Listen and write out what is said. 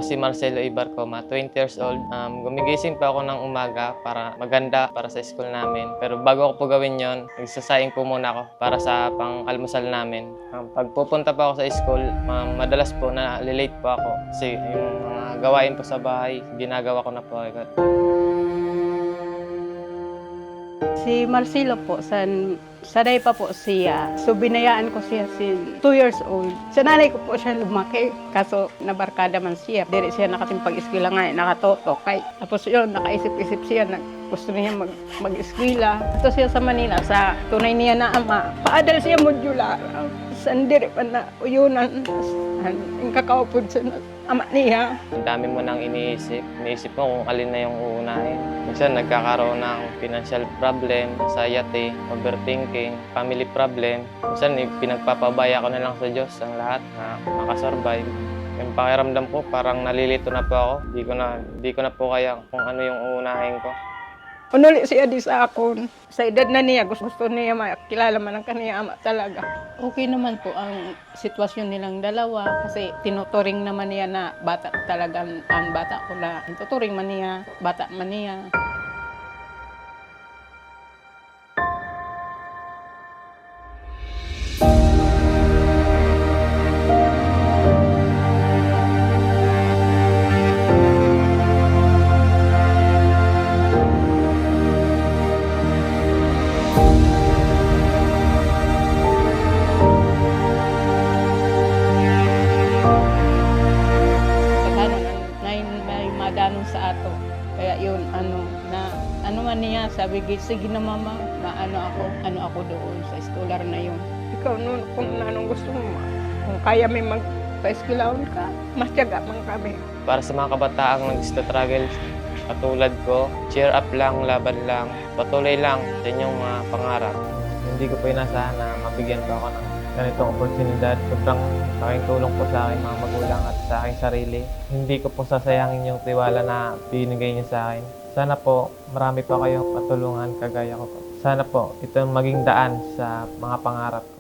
po si Marcelo Ibarcoma, 20 years old. Gumigising po ako ng umaga para maganda para sa school namin. Pero bago ko po gawin yon, nagsasaing po muna ako para sa pang-almusal namin. Pag pupunta po ako sa school, madalas po na late po ako kasi yung mga gawain po sa bahay, ginagawa ko na po agad. Si Marcelo po, sanay pa po siya. So binayaan ko siya 2 years old. Sa nanay ko po siya lumaki. Kaso nabarkada man siya. Diri siya nakatimpag-eskwela nga, nakatotokay. Tapos yun, nakaisip-isip siya na gusto niya mag-eskwela. Ito siya sa Manila, sa tunay niya na ama. Paadal siya modular. Sandiri pa na uyunan. Ang kakaupod sa ama niya. Ang dami mo nang iniisip. Iniisip mo kung alin na yung uunahin. Minsan nagkakaroon ng financial problem, anxiety, overthinking, family problem. Minsan pinagpapabaya ko na lang sa Diyos ang lahat na makasurvive. Yung pakiramdam ko parang nalilito na po ako. Di ko na po kaya kung ano yung uunahin ko. Unuli siya di sa akon. Sa edad na niya, gusto niya makilala man ang kaniya ama talaga. Okay naman po ang sitwasyon nilang dalawa kasi tinuturing naman niya na bata talagang ang bata ko na. Tinuturing man niya, bata man niya. Danong sa ato. Kaya yun, ano man niya, sabi, sige na mama, ano ako doon sa scholar na yun. Ikaw noon, kung anong gusto mo, kung kaya may magpa-eskwelaon ka, mas tiyaga man kami. Para sa mga kabataang nag-struggle katulad ko, cheer up lang, laban lang, patuloy lang sa inyong mga pangarap. Hindi ko po inasahan na mabigyan pa ako ng ganitong oportunidad. Sobrang laking tulong po sa akin mga magulang at sa aking sarili. Hindi ko po sasayangin yung tiwala na binigay niyo sa akin. Sana po marami pa kayong patulungan kagaya ko po. Sana po ito maging daan sa mga pangarap ko.